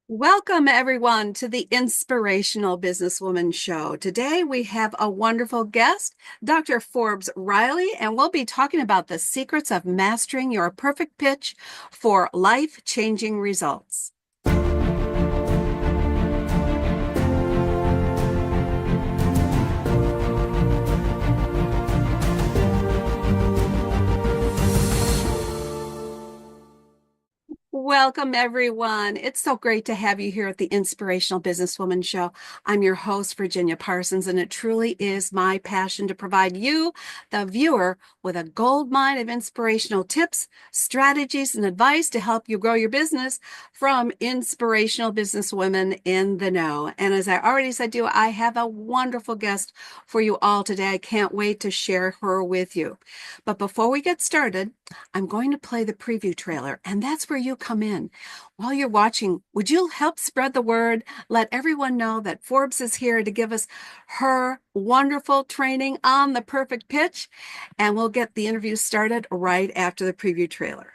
Welcome, everyone, to the Inspirational Business Women Show. Today, we have a wonderful guest, Dr. Forbes Riley, and we'll be talking about the secrets of mastering your perfect pitch for life-changing results. Welcome, everyone. It's so great to have you here at the Inspirational Businesswoman Show. I'm your host, Virginia Parsons, and it truly is my passion to provide you, the viewer, with a gold mine of inspirational tips, strategies, and advice to help you grow your business from inspirational businesswomen in the know. And as I already said to you, I have a wonderful guest for you all today. I can't wait to share her with you. But before we get started, I'm going to play the preview trailer, and that's where you come in. While you're watching, would you help spread the word? Let everyone know that Forbes is here to give us her wonderful training on the perfect pitch, and we'll get the interview started right after the preview trailer.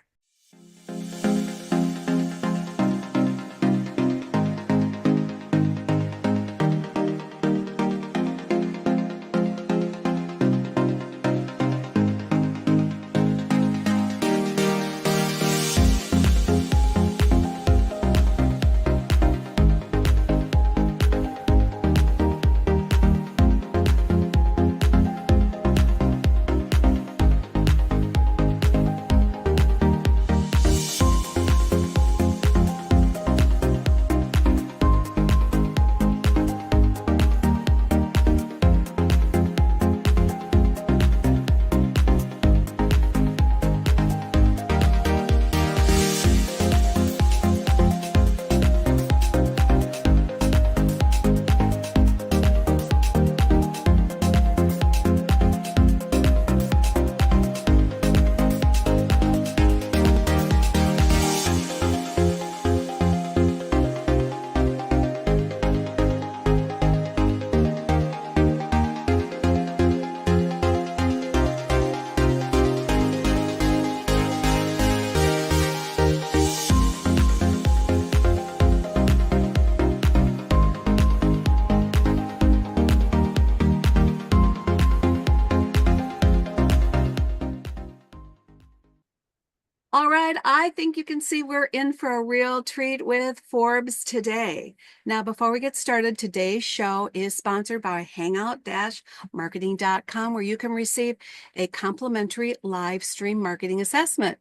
All right, I think you can see we're in for a real treat with Forbes today. Now, before we get started, today's show is sponsored by hangout-marketing.com, where you can receive a complimentary live stream marketing assessment.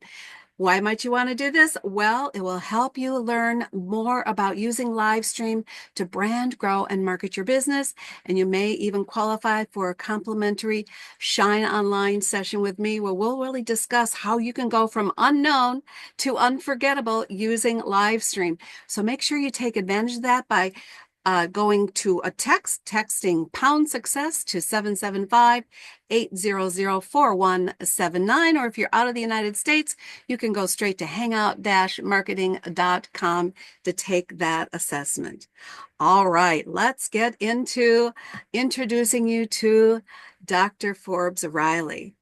Why might you want to do this? Well, it will help you learn more about using live stream to brand, grow, and market your business. And you may even qualify for a complimentary Shine Online session with me, where we'll really discuss how you can go from unknown to unforgettable using live stream. So make sure you take advantage of that by going to texting pound success to 775-800-4179. Or if you're out of the United States, you can go straight to hangout-marketing.com to take that assessment. All right, let's get into introducing you to Dr. Forbes Riley.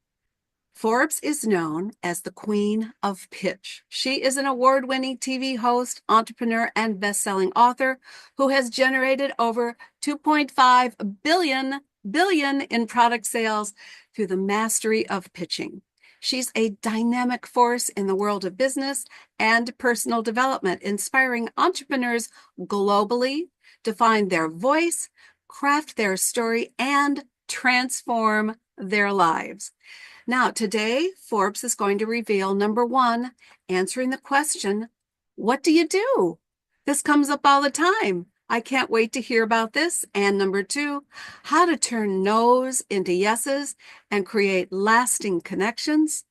Forbes is known as the Queen of Pitch. She is an award-winning TV host, entrepreneur, and best-selling author who has generated over 2.5 billion in product sales through the mastery of pitching. She's a dynamic force in the world of business and personal development, inspiring entrepreneurs globally to find their voice, craft their story, and transform their lives. Now, today, Forbes is going to reveal, number one, answering the question, what do you do? This comes up all the time. I can't wait to hear about this. And number two, how to turn no's into yeses and create lasting connections.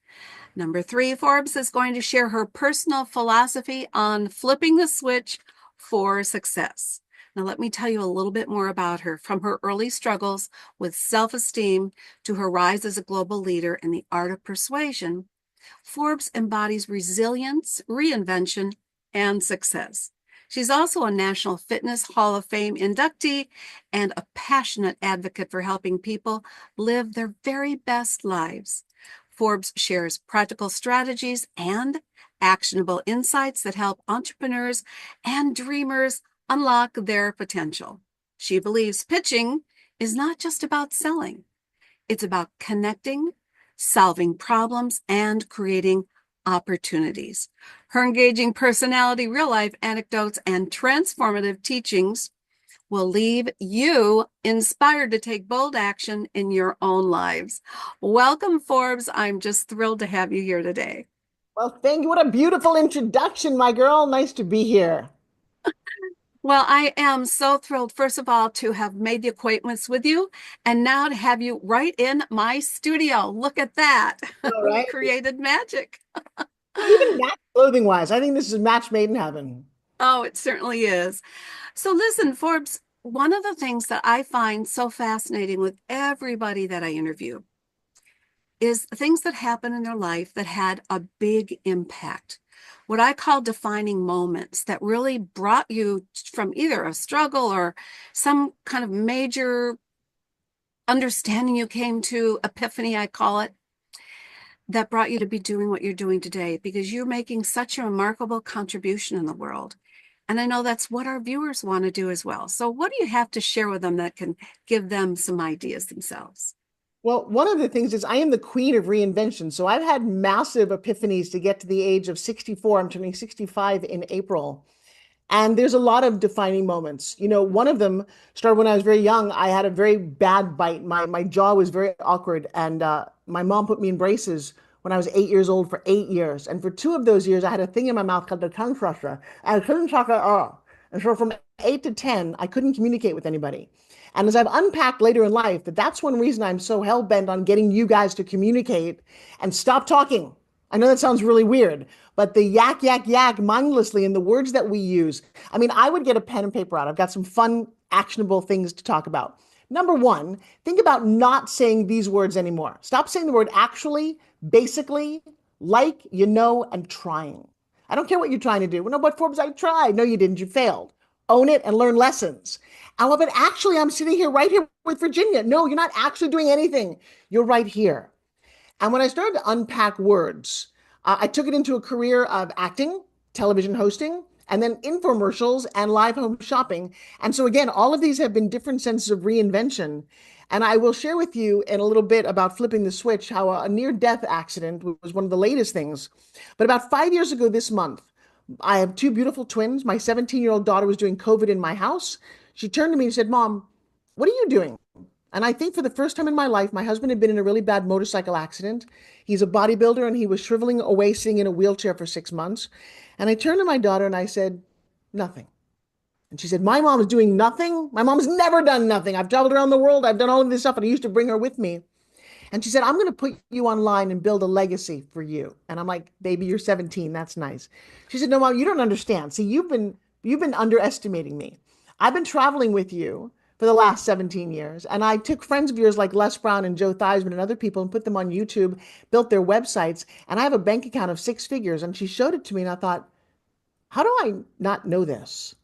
Number three, Forbes is going to share her personal philosophy on flipping the switch for success. Now, let me tell you a little bit more about her, from her early struggles with self-esteem to her rise as a global leader in the art of persuasion. Forbes embodies resilience, reinvention, and success. She's also a National Fitness Hall of Fame inductee and a passionate advocate for helping people live their very best lives. Forbes shares practical strategies and actionable insights that help entrepreneurs and dreamers unlock their potential. She believes pitching is not just about selling, it's about connecting, solving problems, and creating opportunities. Her engaging personality, real life anecdotes, and transformative teachings will leave you inspired to take bold action in your own lives. Welcome, Forbes. I'm just thrilled to have you here today. Well, thank you. What a beautiful introduction, my girl. Nice to be here. Well, I am so thrilled, first of all, to have made the acquaintance with you and now to have you right in my studio. Look at that. All We right. created magic. Even match clothing wise, I think this is a match made in heaven. Oh, it certainly is. So, listen, Forbes, one of the things that I find so fascinating with everybody that I interview is things that happen in their life that had a big impact. What I call defining moments that really brought you from either a struggle or some kind of major understanding you came to, epiphany, I call it, that brought you to be doing what you're doing today because you're making such a remarkable contribution in the world. And I know that's what our viewers want to do as well. So, what do you have to share with them that can give them some ideas themselves? Well, one of the things is I am the queen of reinvention. So I've had massive epiphanies to get to the age of 64. I'm turning 65 in April. And there's a lot of defining moments. One of them started when I was very young. I had a very bad bite. My jaw was very awkward, and my mom put me in braces when I was 8 years old for 8 years. And for 2 of those years, I had a thing in my mouth called the tongue crusher, and I couldn't talk at all. And so from 8 to 10, I couldn't communicate with anybody. And as I've unpacked later in life, that's one reason I'm so hell bent on getting you guys to communicate and stop talking. I know that sounds really weird, but the yak, yak, yak mindlessly in the words that we use. I mean, I would get a pen and paper out. I've got some fun, actionable things to talk about. Number one, think about not saying these words anymore. Stop saying the word actually, basically, like, and trying. I don't care what you're trying to do. Well, no, but Forbes, I tried. No, you didn't. You failed. Own it and learn lessons. But actually, I'm sitting here right here with Virginia. No, you're not actually doing anything. You're right here. And when I started to unpack words, I took it into a career of acting, television hosting, and then infomercials and live home shopping. And so, again, all of these have been different senses of reinvention. And I will share with you in a little bit about flipping the switch, how a near death accident was one of the latest things. But about 5 years ago this month, I have two beautiful twins. My 17-year-old daughter was doing COVID in my house. She turned to me and said, Mom, what are you doing? And I think for the first time in my life, my husband had been in a really bad motorcycle accident. He's a bodybuilder and he was shriveling away, sitting in a wheelchair for 6 months. And I turned to my daughter and I said, nothing. And she said, my mom is doing nothing. My mom's never done nothing. I've traveled around the world. I've done all of this stuff. And I used to bring her with me. And she said, I'm going to put you online and build a legacy for you. And I'm like, baby, you're 17. That's nice. She said, no, Mom, you don't understand. See, you've been underestimating me. I've been traveling with you for the last 17 years. And I took friends of yours like Les Brown and Joe Theismann and other people and put them on YouTube, built their websites. And I have a bank account of 6 figures. And she showed it to me. And I thought, how do I not know this?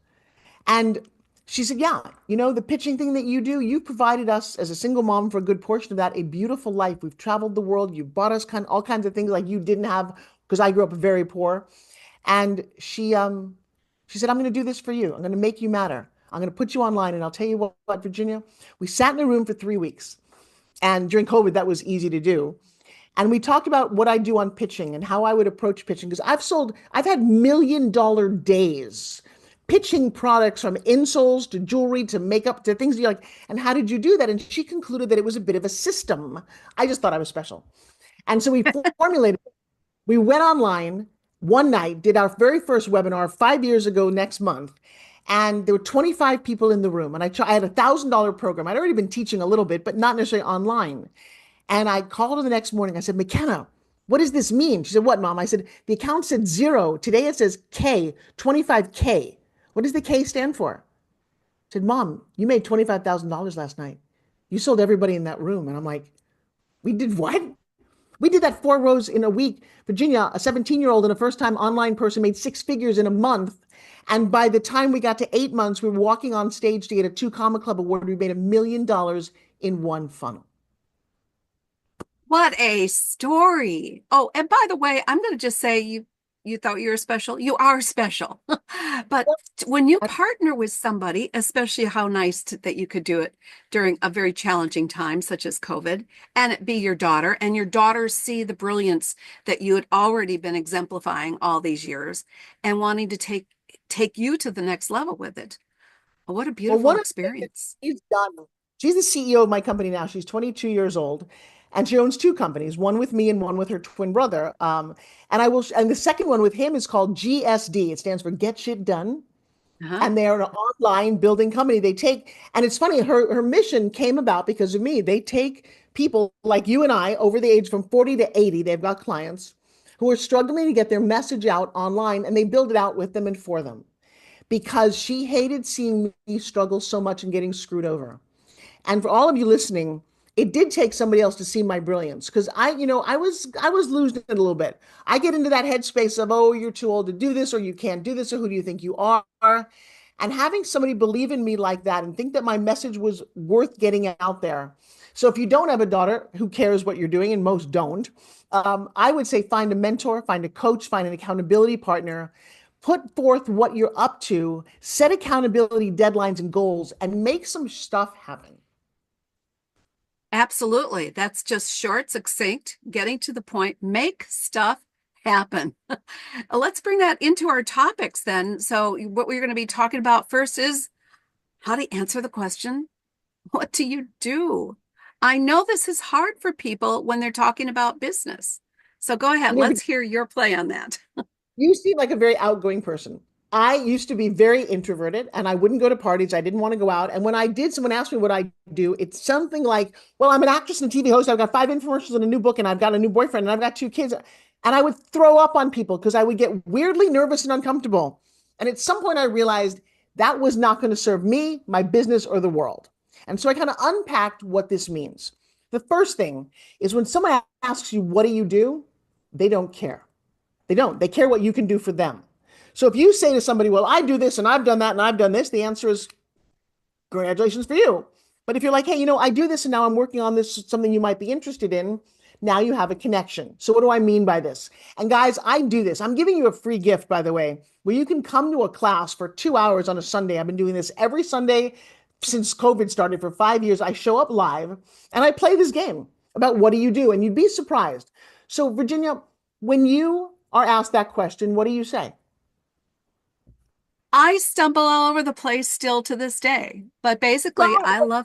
And she said, yeah, the pitching thing that you do, you provided us as a single mom for a good portion of that, a beautiful life. We've traveled the world. You bought us all kinds of things like you didn't have because I grew up very poor. And she said, I'm going to do this for you. I'm going to make you matter. I'm going to put you online. And I'll tell you what, Virginia, we sat in a room for 3 weeks. And during COVID, that was easy to do. And we talked about what I do on pitching and how I would approach pitching. Because I've had $1 million days pitching products from insoles to jewelry to makeup to things you're like, and how did you do that? And she concluded that it was a bit of a system. I just thought I was special. And so we formulated, we went online one night, did our very first webinar 5 years ago next month. And there were 25 people in the room. And I had $1,000 program. I'd already been teaching a little bit, but not necessarily online. And I called her the next morning. I said, McKenna, what does this mean? She said, what, Mom? I said, the account said zero. Today it says K, 25K. What does the K stand for? I said, Mom, you made $25,000 last night. You sold everybody in that room. And I'm like, we did what? We did that 4 rows in a week. Virginia, a 17-year-old and a first-time online person, made 6 figures in a month. And by the time we got to 8 months, we were walking on stage to get a 2 Comma Club award. We made $1 million in one funnel. What a story. Oh, and by the way, I'm going to just say you thought you were special. You are special. But when you partner with somebody, especially how nice that you could do it during a very challenging time, such as COVID, and it be your daughter, and your daughter see the brilliance that you had already been exemplifying all these years and wanting to take you to the next level with it. What a Well, beautiful one of the things that experience. she's done, she's the CEO of my company now. She's 22 years old, and she owns two companies, one with me and one with her twin brother. And the second one with him is called GSD. It stands for Get Shit Done. Uh-huh. And they're an online building company. And it's funny, her mission came about because of me. They take people like you and I over the age from 40 to 80. They've got clients who are struggling to get their message out online, and they build it out with them and for them because she hated seeing me struggle so much and getting screwed over. And for all of you listening, it did take somebody else to see my brilliance because I was losing it a little bit. I get into that headspace of, oh, you're too old to do this, or you can't do this, or who do you think you are? And having somebody believe in me like that and think that my message was worth getting out there. So if you don't have a daughter, who cares what you're doing? And most don't. I would say find a mentor, find a coach, find an accountability partner, put forth what you're up to, set accountability deadlines and goals, and make some stuff happen. Absolutely. That's just short, succinct, getting to the point, make stuff happen. Let's bring that into our topics then. So, what we're going to be talking about first is how to answer the question, what do you do? I know this is hard for people when they're talking about business. So, go ahead. You know, Let's hear your play on that. you seem like a very outgoing person. I used to be very introverted and I wouldn't go to parties. I didn't want to go out. And when I did, someone asked me what I do. It's something like, well, I'm an actress and a TV host. I've got 5 infomercials and a new book, and I've got a new boyfriend, and I've got 2 kids. And I would throw up on people because I would get weirdly nervous and uncomfortable. And at some point, I realized that was not going to serve me, my business, or the world. And so I kind of unpacked what this means. The first thing is when someone asks you, what do you do? They don't care. They don't. They care what you can do for them. So if you say to somebody, well, I do this and I've done that and I've done this, the answer is congratulations for you. But if you're like, hey, I do this and now I'm working on this, something you might be interested in, now you have a connection. So what do I mean by this? And guys, I do this. I'm giving you a free gift, by the way, where you can come to a class for 2 hours on a Sunday. I've been doing this every Sunday since COVID started for 5 years. I show up live and I play this game about what do you do? And you'd be surprised. So Virginia, when you are asked that question, what do you say? I stumble all over the place still to this day, but basically, Wow.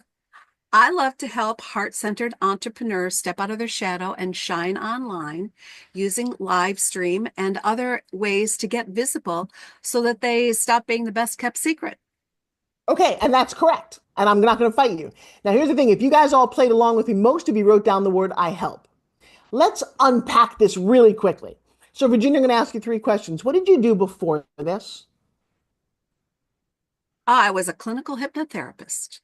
I love to help heart-centered entrepreneurs step out of their shadow and shine online using live stream and other ways to get visible so that they stop being the best kept secret. Okay, and that's correct. And I'm not going to fight you. Now, here's the thing. If you guys all played along with me, most of you wrote down the word I help. Let's unpack this really quickly. So, Virginia, I'm going to ask you 3 questions. What did you do before this? I was a clinical hypnotherapist,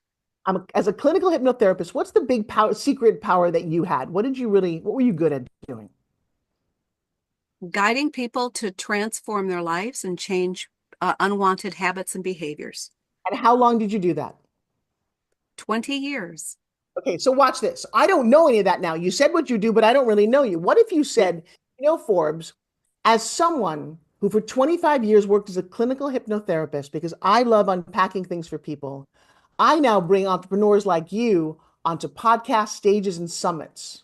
As a clinical hypnotherapist, what's the big secret power that you had? What were you good at doing? guiding people to transform their lives and change unwanted habits and behaviors. And how long did you do that? 20 years. Okay, so watch this. I don't know any of that now. You said what you do, but I don't really know you. What if you Yeah. said, Forbes, as someone who for 25 years worked as a clinical hypnotherapist, because I love unpacking things for people, I now bring entrepreneurs like you onto podcast stages and summits.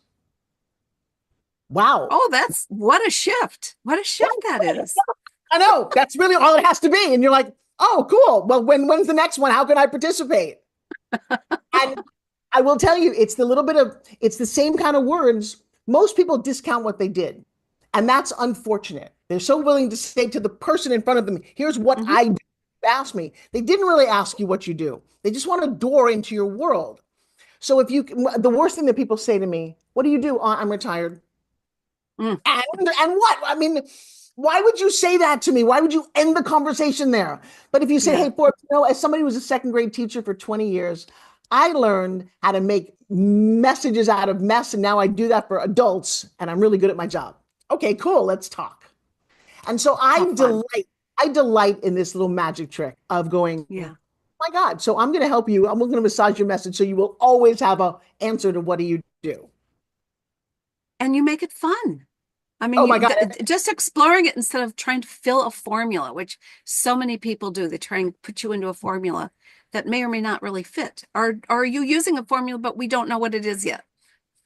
Wow. Oh, that's what a shift. What a shift that is. I know. That's really all it has to be. And you're like, oh, cool. Well, when's the next one? How can I participate? And I will tell you, it's the same kind of words. Most people discount what they did. And that's unfortunate. They're so willing to say to the person in front of them, here's what Mhm. I do. Ask me. They didn't really ask you what you do. They just want a door into your world. So the worst thing that people say to me, what do you do? I'm retired. Mm. And what? I mean, why would you say that to me? Why would you end the conversation there? But if you say, Yeah. hey, Forbes, as somebody who was a second grade teacher for 20 years, I learned how to make messages out of mess. And now I do that for adults and I'm really good at my job. Okay, cool. Let's talk. And so How fun. I delight in this little magic trick of going, Yeah. my God, so I'm going to help you. I'm going to massage your message so you will always have a answer to what do you do. And you make it fun. I mean, Oh my God. just exploring it instead of trying to fill a formula, which so many people do. They try and put you into a formula that may or may not really fit. Or are you using a formula, but we don't know what it is yet?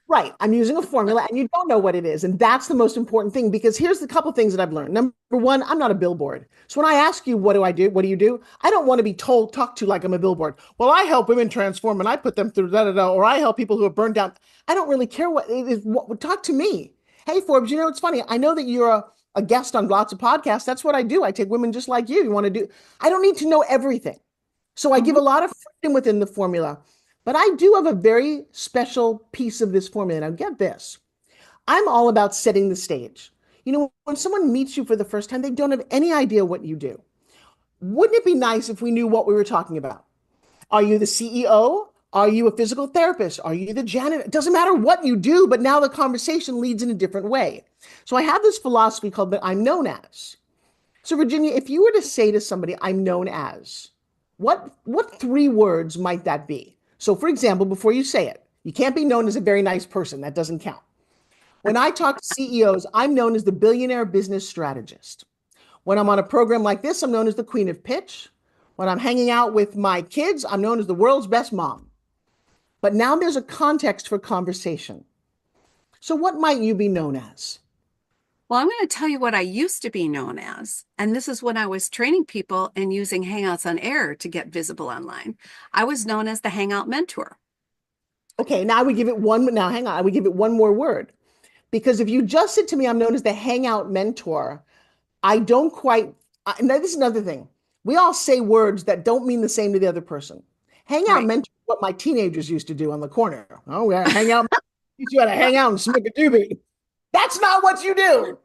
Right. I'm using a formula and you don't know what it is. And that's the most important thing because here's the couple things that I've learned. Number one, I'm not a billboard. So when I ask you, what do I do? What do you do? I don't want to be talked to like I'm a billboard. Well, I help women transform and I put them through da da da, or I help people who have burned down. I don't really care what it is. Talk to me. Hey, Forbes, it's funny. I know that you're a guest on lots of podcasts. That's what I do. I take women just like you. You want to do, I don't need to know everything. So I give Mhm. a lot of freedom within the formula. But I do have a very special piece of this formula. Now, get this. I'm all about setting the stage. When someone meets you for the first time, they don't have any idea what you do. Wouldn't it be nice if we knew what we were talking about? Are you the CEO? Are you a physical therapist? Are you the janitor? It doesn't matter what you do, but now the conversation leads in a different way. So I have this philosophy called that I'm known as. So, Virginia, if you were to say to somebody, I'm known as, what three words might that be? So, for example, before you say it, you can't be known as a very nice person. That doesn't count. When I talk to CEOs, I'm known as the billionaire business strategist. When I'm on a program like this, I'm known as the queen of pitch. When I'm hanging out with my kids, I'm known as the world's best mom. But now there's a context for conversation. So, what might you be known as? Well, I'm going to tell you what I used to be known as. And this is when I was training people and using Hangouts on Air to get visible online. I was known as the Hangout Mentor. Okay, now we give it one. Now, hang on. I would give it one more word. Because if you just said to me, I'm known as the hangout mentor, I don't quite. Now, this is another thing. We all say words that don't mean the same to the other person. Hangout Right. mentor is what my teenagers used to do on the corner. Oh, we had to hang out. You had to hang out and smoke a doobie. That's not what you do.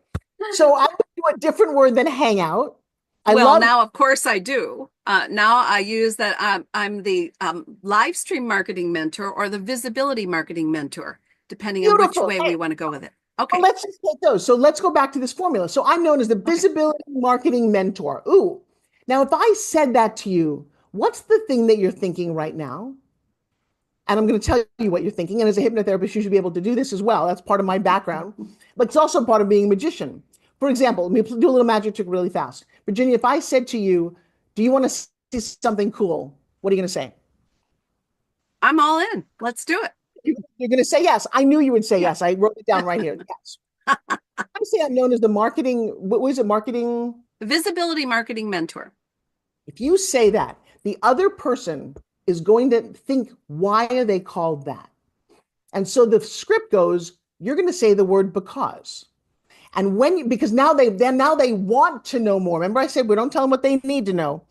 So I would do a different word than hangout. I Well, love now, of course, I do. Now I use that I'm the live stream marketing mentor or the visibility marketing mentor, depending on which beautiful. way Hey, we want to go with it. well, Okay. let's just take those. So let's go back to this formula. So I'm known as the Okay. visibility marketing mentor. Ooh. Now, if I said that to you, what's the thing that you're thinking right now? And I'm going to tell you what you're thinking. And as a hypnotherapist, you should be able to do this as well. That's part of my background, but it's also part of being a magician. For example, let me do a little magic trick really fast. Virginia, if I said to you, do you want to see something cool? What are you going to say? I'm all in. Let's do it. You're going to say yes. I knew you would say Yeah. yes. I wrote it down right here. Yes. I say I'm known as the marketing. What was it? Marketing. Visibility marketing mentor. If you say that, the other person is going to think, why are they called that? And so the script goes, you're going to say the word because. And because now they want to know more. Remember I said, we don't tell them what they need to know.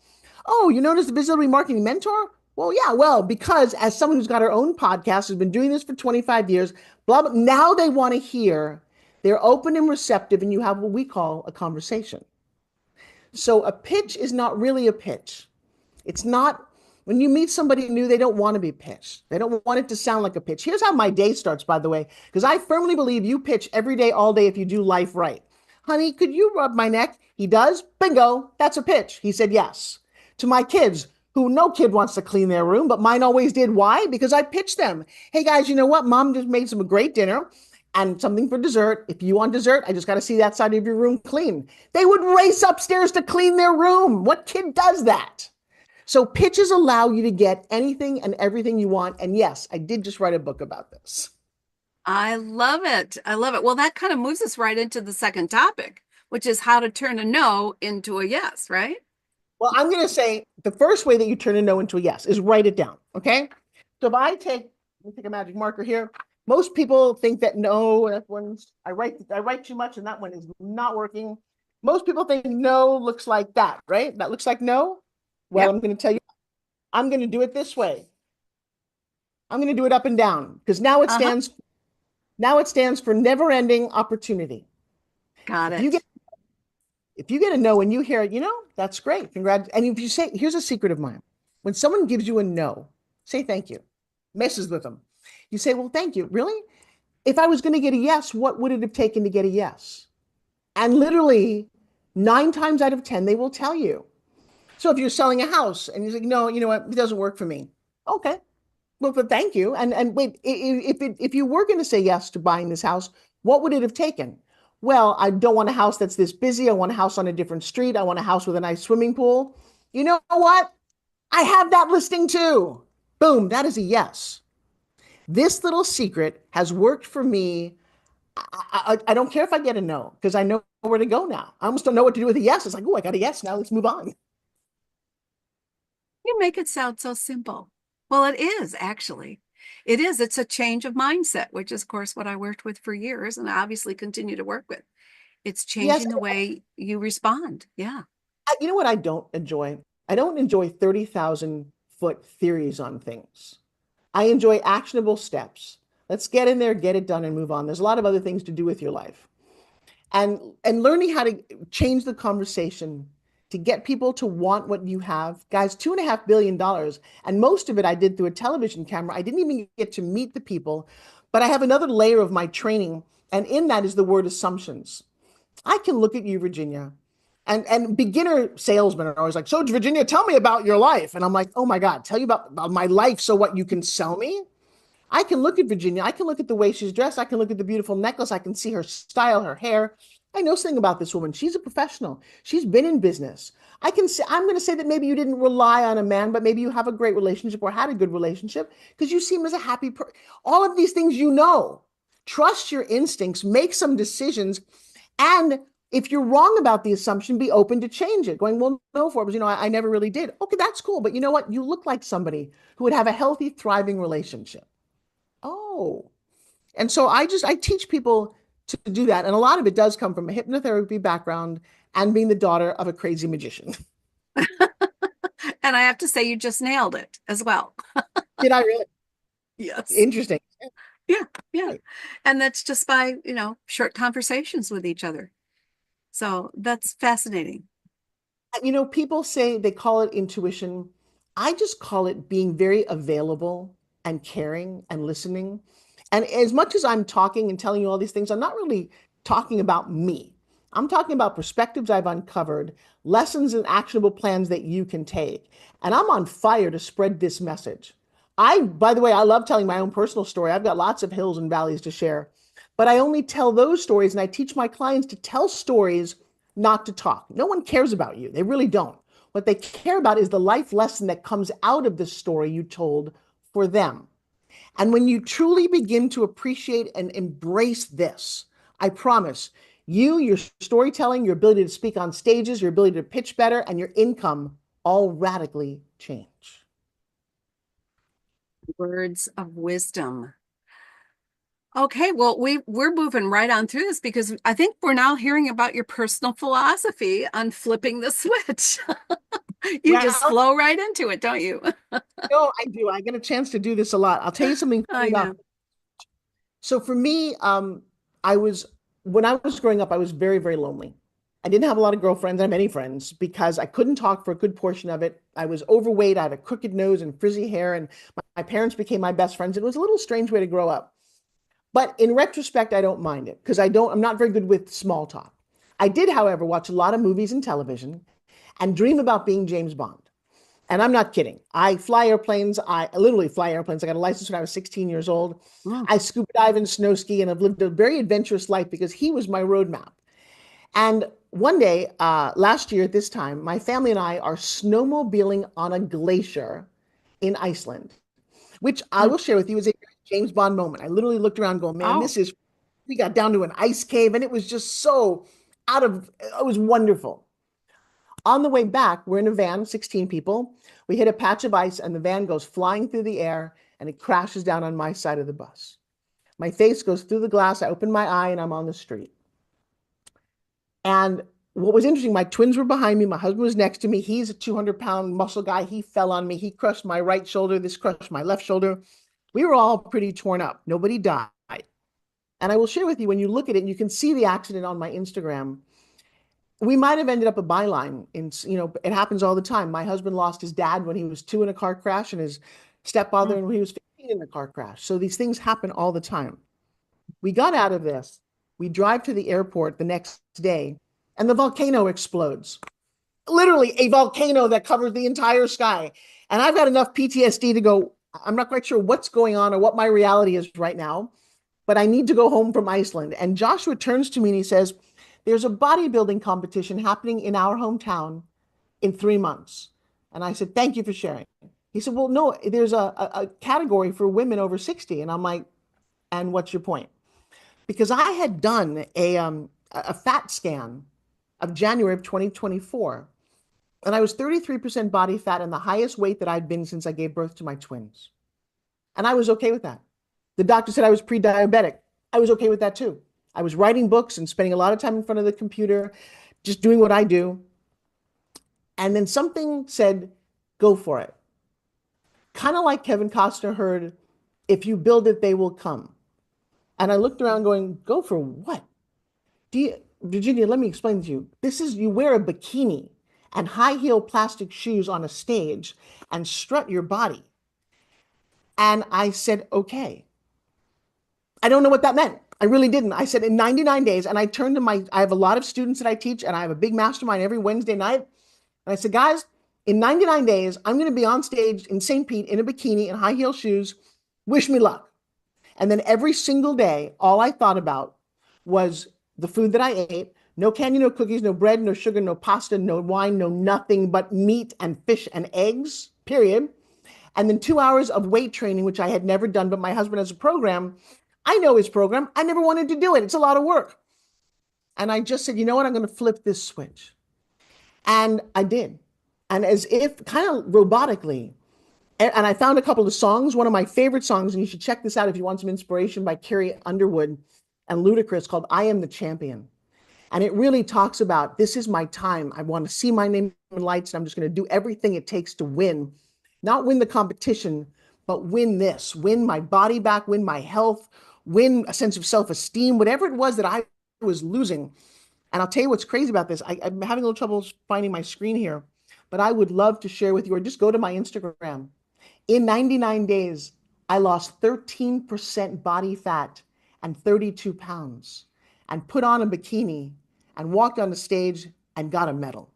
Oh, you notice the visibility marketing mentor? Well, yeah, well, because as someone who's got her own podcast, has been doing this for 25 years, blah, blah, now they want to hear, they're open and receptive, and you have what we call a conversation. So a pitch is not really a pitch. It's not, when you meet somebody new, they don't want to be pitched. They don't want it to sound like a pitch. Here's how my day starts, by the way, because I firmly believe you pitch every day, all day if you do life right. Honey, could you rub my neck? He does. Bingo. That's a pitch. He said yes. To my kids, who no kid wants to clean their room, but mine always did. Why? Because I pitched them. Hey guys, you know what? Mom just made some great dinner and something for dessert. If you want dessert, I just got to see that side of your room clean. They would race upstairs to clean their room. What kid does that? So pitches allow you to get anything and everything you want. And yes, I did just write a book about this. I love it. I love it. Well, that kind of moves us right into the second topic, which is how to turn a no into a yes, right? Well, I'm going to say the first way that you turn a no into a yes is write it down. Okay. So if let me take a magic marker here. Most people think that no, that one's, I write too much and that one is not working. Most people think no looks like that, right? That looks like no. Well, Yep. I'm going to tell you, I'm going to do it this way. I'm going to do it up and down because Uh-huh. now it stands for never ending opportunity. Got If you it. get if you get a no and you hear it, that's great. Congrats. And if you say, here's a secret of mine. When someone gives you a no, say thank you. Messes with them. You say, well, thank you. Really? If I was going to get a yes, what would it have taken to get a yes? And literally 9 times out of 10, they will tell you. So if you're selling a house and you're like, no, you know what? It doesn't work for me. Okay. Well, but thank you. And wait, if you were going to say yes to buying this house, what would it have taken? well, I don't want a house that's this busy. I want a house on a different street. I want a house with a nice swimming pool. You know what? I have that listing too. Boom, that is a yes. This little secret has worked for me. I don't care if I get a no because I know where to go now. I almost don't know what to do with a yes. It's like, oh, I got a yes. Now let's move on. You make it sound so simple. Well, it is actually. It is. It's a change of mindset, which is, of course, what I worked with for years and I obviously continue to work with. It's Yes, changing the way you respond. Yeah. you know what I don't enjoy? I don't enjoy 30,000-foot theories on things. I enjoy actionable steps. Let's get in there, get it done, and move on. There's a lot of other things to do with your life. And learning how to change the conversation to get people to want what you have. Guys, $2.5 billion. And most of it I did through a television camera. I didn't even get to meet the people, but I have another layer of my training. And in that is the word assumptions. I can look at you, Virginia, and beginner salesmen are always like, so Virginia, tell me about your life. And I'm like, oh my God, tell you about my life so what you can sell me? I can look at Virginia. I can look at the way she's dressed. I can look at the beautiful necklace. I can see her style, her hair. I know something about this woman. She's a professional. She's been in business. I can say, I'm going to say that maybe you didn't rely on a man, but maybe you have a great relationship or had a good relationship because you seem as a happy person. All of these things you know. Trust your instincts, make some decisions. And if you're wrong about the assumption, be open to change it. Going, well, no, Forbes, I never really did. Okay, that's cool. But you know what? You look like somebody who would have a healthy, thriving relationship. Oh, and so I teach people to do that. And a lot of it does come from a hypnotherapy background and being the daughter of a crazy magician. And I have to say, you just nailed it as well. Did I really? Yes. Interesting. Yeah. Yeah. Right. And that's just by, short conversations with each other. So that's fascinating. People say they call it intuition. I just call it being very available and caring and listening. And as much as I'm talking and telling you all these things, I'm not really talking about me. I'm talking about perspectives I've uncovered, lessons and actionable plans that you can take. And I'm on fire to spread this message. By the way, I love telling my own personal story. I've got lots of hills and valleys to share, but I only tell those stories and I teach my clients to tell stories, not to talk. No one cares about you. They really don't. What they care about is the life lesson that comes out of the story you told for them. And when you truly begin to appreciate and embrace this, I promise you, your storytelling, your ability to speak on stages, your ability to pitch better, and your income all radically change. Words of wisdom. Okay, well, we're moving right on through this because I think we're now hearing about your personal philosophy on flipping the switch. You just Well, flow right into it, don't you? no, I do. I get a chance to do this a lot. I'll tell you something funny I about. know. So for me, I was when I was growing up, I was very, very lonely. I didn't have a lot of girlfriends. I have many friends because I couldn't talk for a good portion of it. I was overweight. I had a crooked nose and frizzy hair, and my parents became my best friends. It was a little strange way to grow up. But in retrospect, I don't mind it because I'm not very good with small talk. I did, however, watch a lot of movies and television and dream about being James Bond. And I'm not kidding. I fly airplanes. I literally fly airplanes. I got a license when I was 16 years old. Mm. I scuba dive and snow ski, and I've lived a very adventurous life because he was my roadmap. And one day, last year at this time, my family and I are snowmobiling on a glacier in Iceland, which I Mm. will share with you is a James Bond moment. I literally looked around going, man, Oh, we got down to an ice cave and it was just so it was wonderful. On the way back, we're in a van, 16 people. We hit a patch of ice and the van goes flying through the air and it crashes down on my side of the bus. My face goes through the glass. I open my eye and I'm on the street. And what was interesting, my twins were behind me. My husband was next to me. He's a 200-pound muscle guy. He fell on me. He crushed my right shoulder. This crushed my left shoulder. We were all pretty torn up. Nobody died. And I will share with you, when you look at it, and you can see the accident on my Instagram, we might have ended up a byline. It happens all the time. My husband lost his dad when he was 2 in a car crash and his stepfather mm. when he was 15 in a car crash. So these things happen all the time. We got out of this. We drive to the airport the next day and the volcano explodes. Literally a volcano that covers the entire sky. And I've got enough PTSD to go, I'm not quite sure what's going on or what my reality is right now. but I need to go home from Iceland. And Joshua turns to me and he says, there's a bodybuilding competition happening in our hometown in 3 months. And I said, thank you for sharing. He said, well, no, there's a category for women over 60. And I'm like, and what's your point? Because I had done a fat scan of January of 2024, and I was 33% body fat and the highest weight that I'd been since I gave birth to my twins. And I was okay with that. The doctor said I was pre-diabetic. I was okay with that too. I was writing books and spending a lot of time in front of the computer, just doing what I do. And then something said, go for it. Kind of like Kevin Costner heard, if you build it, they will come. And I looked around going, go for what? Virginia, let me explain to you. This is, you wear a bikini and high heel plastic shoes on a stage and strut your body. And I said, okay. I don't know what that meant. I really didn't. I said in 99 days, and I turned to I have a lot of students that I teach, and I have a big mastermind every Wednesday night. And I said, guys, in 99 days, I'm going to be on stage in St. Pete in a bikini and high heel shoes. Wish me luck. And then every single day, all I thought about was the food that I ate. No candy, no cookies, no bread, no sugar, no pasta, no wine, no nothing but meat and fish and eggs, period. And then 2 hours of weight training, which I had never done, but my husband has a program. I know his program. I never wanted to do it. It's a lot of work. And I just said, you know what? I'm going to flip this switch. And I did. And as if kind of robotically, and I found a couple of songs. One of my favorite songs, and you should check this out if you want some inspiration, by Carrie Underwood and Ludacris, called I Am the Champion. And it really talks about, this is my time. I want to see my name in lights, and I'm just going to do everything it takes to win. Not win the competition, but win this, win my body back, win my health, win a sense of self-esteem, whatever it was that I was losing. And I'll tell you what's crazy about this. I'm having a little trouble finding my screen here, but I would love to share with you, or just go to my Instagram. In 99 days, I lost 13% body fat and 32 pounds, and put on a bikini and walked on the stage and got a medal.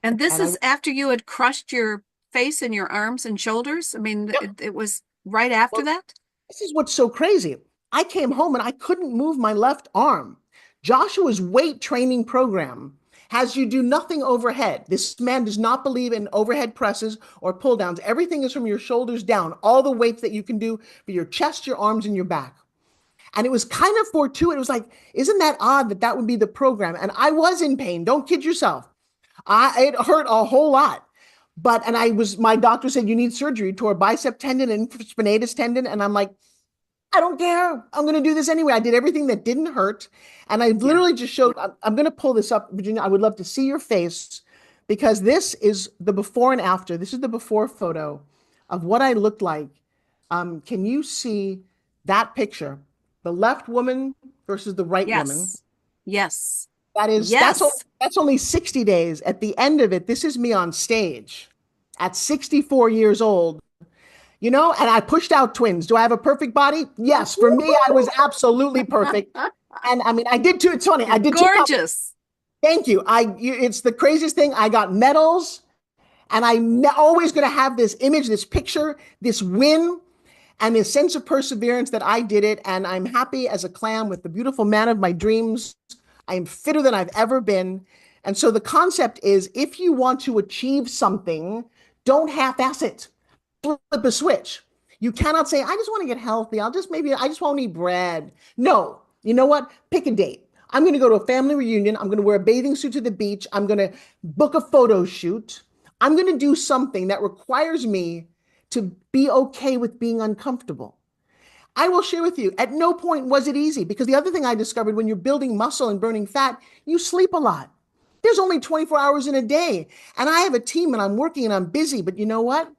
And this And I, is after you had crushed your face and your arms and shoulders. I mean, yep. it was right after Well, that. this is what's so crazy. I came home and I couldn't move my left arm. Joshua's weight training program has you do nothing overhead. This man does not believe in overhead presses or pull downs. Everything is from your shoulders down, all the weights that you can do for your chest, your arms, and your back. And it was kind of fortuitous. It was like, isn't that odd that that would be the program? And I was in pain. Don't kid yourself. It hurt a whole lot. My doctor said, you need surgery, tore a bicep tendon and spinatus tendon. And I'm like, I don't care. I'm going to do this anyway. I did everything that didn't hurt. And I Yeah. literally just showed, I'm going to pull this up, Virginia. I would love to see your face, because this is the before and after. This is the before photo of what I looked like. Can you see that picture? The left woman versus the right woman. Yes. Yes. That's Yes. that's only 60 days. At the end of it, this is me on stage at 64 years old. And I pushed out twins. Do I have a perfect body? Yes. For me, I was absolutely perfect. And I mean, I did too. It's funny. You're I did two. gorgeous. Thank you. It's the craziest thing. I got medals, and I'm always going to have this image, this picture, this win, and this sense of perseverance that I did it. And I'm happy as a clam with the beautiful man of my dreams. I am fitter than I've ever been. And so the concept is, if you want to achieve something, don't half-ass it. Flip a switch. You cannot say, I just want to get healthy. I just won't eat bread. No, you know what? Pick a date. I'm going to go to a family reunion. I'm going to wear a bathing suit to the beach. I'm going to book a photo shoot. I'm going to do something that requires me to be okay with being uncomfortable. I will share with you, at no point was it easy, because the other thing I discovered, when you're building muscle and burning fat, you sleep a lot. There's only 24 hours in a day. And I have a team and I'm working and I'm busy. But you know what?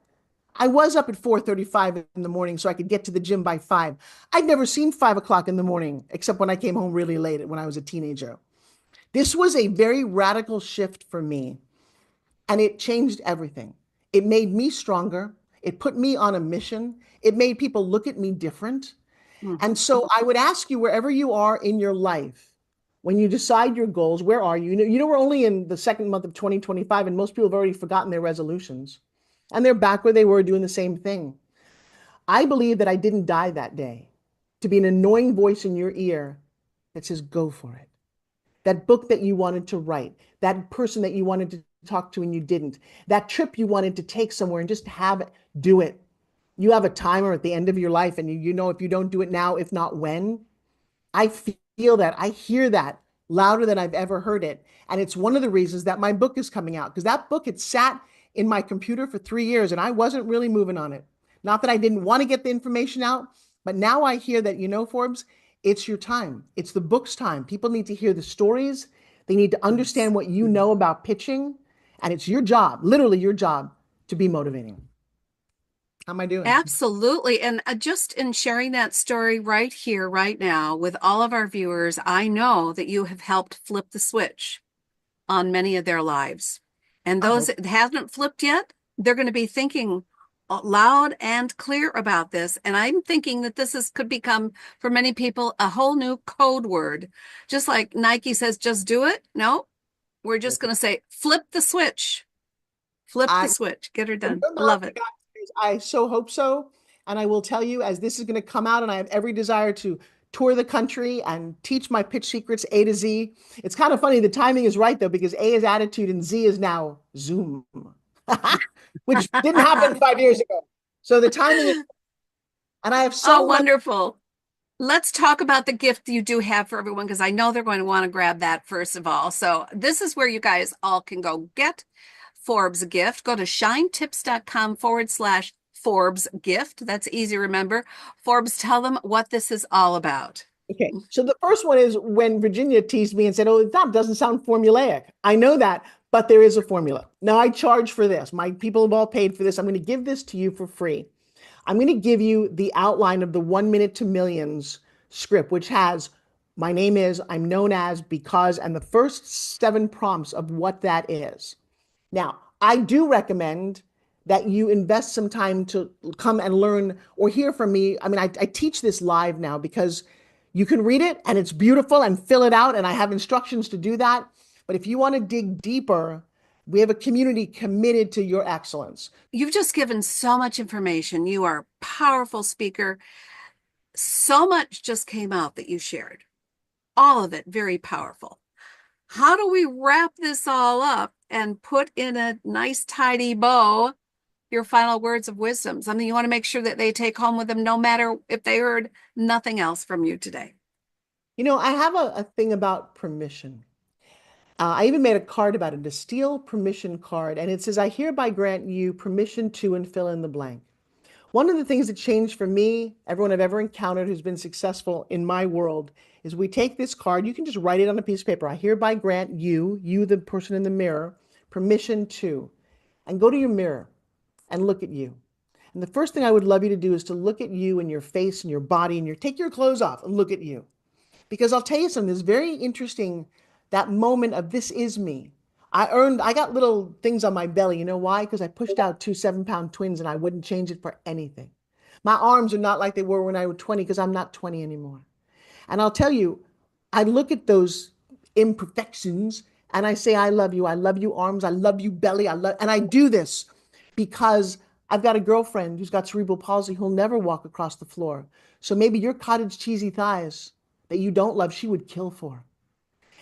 I was up at 4:35 in the morning so I could get to the gym by 5. I'd never seen 5 o'clock in the morning, except when I came home really late when I was a teenager. This was a very radical shift for me, and it changed everything. It made me stronger. It put me on a mission. It made people look at me different. Mm. And so I would ask you, wherever you are in your life, when you decide your goals, where are you? We're only in the second month of 2025, and most people have already forgotten their resolutions. And they're back where they were doing the same thing. I believe that I didn't die that day. to be an annoying voice in your ear that says, go for it. That book that you wanted to write, that person that you wanted to talk to and you didn't, that trip you wanted to take somewhere and just have it, do it. You have a timer at the end of your life, and you know if you don't do it now, if not when. I feel that. I hear that louder than I've ever heard it. And it's one of the reasons that my book is coming out, because that book had sat in my computer for 3 years and I wasn't really moving on it. Not that I didn't want to get the information out, but now I hear that, Forbes, it's your time. It's the book's time. People need to hear the stories. They need to Yes. understand what you know about pitching. And it's your job, literally your job, to be motivating. How am I doing? Absolutely. And just in sharing that story right here, right now, with all of our viewers, I know that you have helped flip the switch on many of their lives. And I those hope. that haven't flipped yet, they're going to be thinking loud and clear about this. And I'm thinking that could become for many people a whole new code word. Just like Nike says, just do it. No, we're just going to say, flip the switch, flip the I switch, get her done. Remember how Love you it. got this? I so hope so. And I will tell you, as this is going to come out, and I have every desire to tour the country and teach my pitch secrets A to Z. It's kind of funny. The timing is right, though, because A is attitude and Z is now Zoom, which didn't happen 5 years ago. So the timing is, and I have Oh, so much. wonderful. Let's talk about the gift you do have for everyone because I know they're going to want to grab that first of all. So, this is where you guys all can go get Forbes gift. Go to shinetips.com/Forbes gift. That's easy to remember. Forbes, tell them what this is all about. Okay, so the first one is when Virginia teased me and said, "Oh, that doesn't sound formulaic." I know that, but there is a formula. Now I charge for this. My people have all paid for this. I'm going to give this to you for free. I'm going to give you the outline of the 1 Minute to Millions script, which has my name is, I'm known as, because, and the first 7 prompts of what that is. Now, I do recommend that you invest some time to come and learn or hear from me. I mean, I teach this live now because you can read it and it's beautiful and fill it out, and I have instructions to do that. But if you want to dig deeper, we have a community committed to your excellence. You've just given so much information. You are a powerful speaker. So much just came out that you shared. All of it very powerful. How do we wrap this all up and put in a nice, tidy bow your final words of wisdom? Something you want to make sure that they take home with them, no matter if they heard nothing else from you today. I have a thing about permission. I even made a card about it, a steel permission card, and it says, I hereby grant you permission to, and fill in the blank. One of the things that changed for me, everyone I've ever encountered who's been successful in my world, is we take this card, you can just write it on a piece of paper. I hereby grant you, the person in the mirror, permission to, and go to your mirror and look at you. And the first thing I would love you to do is to look at you and your face and your body and take your clothes off and look at you. Because I'll tell you something, it's very interesting, that moment of this is me. I got little things on my belly. You know why? Because I pushed out 2 7-pound twins and I wouldn't change it for anything. My arms are not like they were when I was 20 because I'm not 20 anymore. And I'll tell you, I look at those imperfections and I say, I love you arms, I love you belly, and I do this because I've got a girlfriend who's got cerebral palsy who'll never walk across the floor. So maybe your cottage cheesy thighs that you don't love, she would kill for.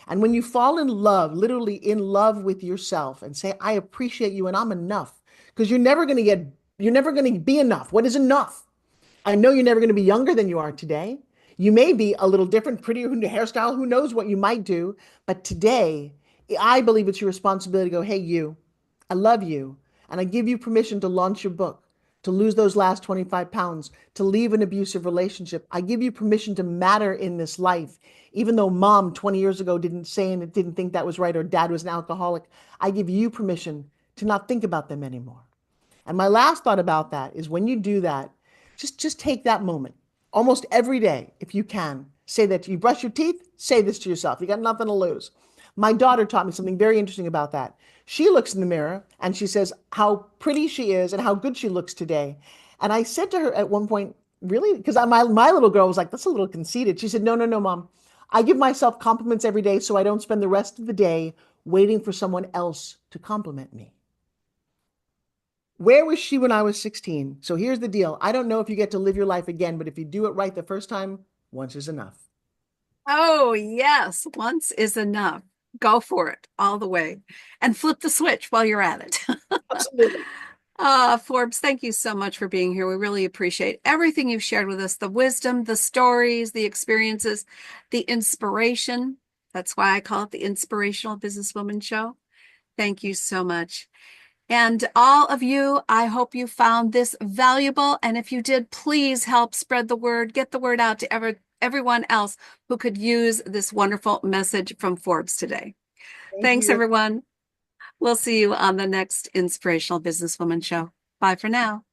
And when you fall in love, literally in love with yourself and say, I appreciate you and I'm enough, because you're never going to be enough. What is enough? I know you're never going to be younger than you are today. You may be a little different, prettier hairstyle, who knows what you might do. But today, I believe it's your responsibility to go, hey, I love you. And I give you permission to launch your book, to lose those last 25 pounds, to leave an abusive relationship. I give you permission to matter in this life. Even though mom 20 years ago didn't say and didn't think that was right, or dad was an alcoholic, I give you permission to not think about them anymore. And my last thought about that is when you do that, just take that moment. Almost every day, if you can, say that you brush your teeth, say this to yourself. You got nothing to lose. My daughter taught me something very interesting about that. She looks in the mirror and she says how pretty she is and how good she looks today. And I said to her at one point, really? Because my little girl was like, that's a little conceited. She said, no, no, no, mom. I give myself compliments every day so I don't spend the rest of the day waiting for someone else to compliment me. Where was she when I was 16? So here's the deal. I don't know if you get to live your life again, but if you do it right the first time, once is enough. Oh, yes. Once is enough. Go for it all the way and flip the switch while you're at it. Absolutely. Forbes, thank you so much for being here. We really appreciate everything you've shared with us, the wisdom, the stories, the experiences, the inspiration. That's why I call it the Inspirational Business Women Show. Thank you so much. And all of you, I hope you found this valuable. And if you did, please help spread the word, get the word out to everyone else who could use this wonderful message from Forbes today. Thank Thanks, you. everyone. We'll see you on the next Inspirational Businesswoman Show. Bye for now.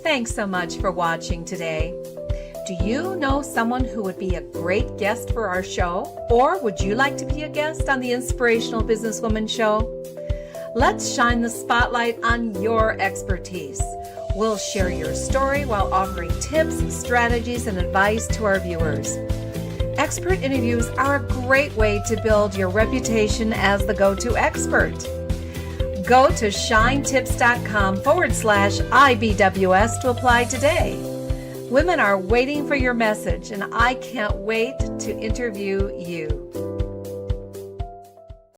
Thanks so much for watching today. Do you know someone who would be a great guest for our show? Or would you like to be a guest on the Inspirational Businesswoman Show? Let's shine the spotlight on your expertise. We'll share your story while offering tips, strategies, and advice to our viewers. Expert interviews are a great way to build your reputation as the go-to expert. Go to shinetips.com/IBWS to apply today. Women are waiting for your message, and I can't wait to interview you.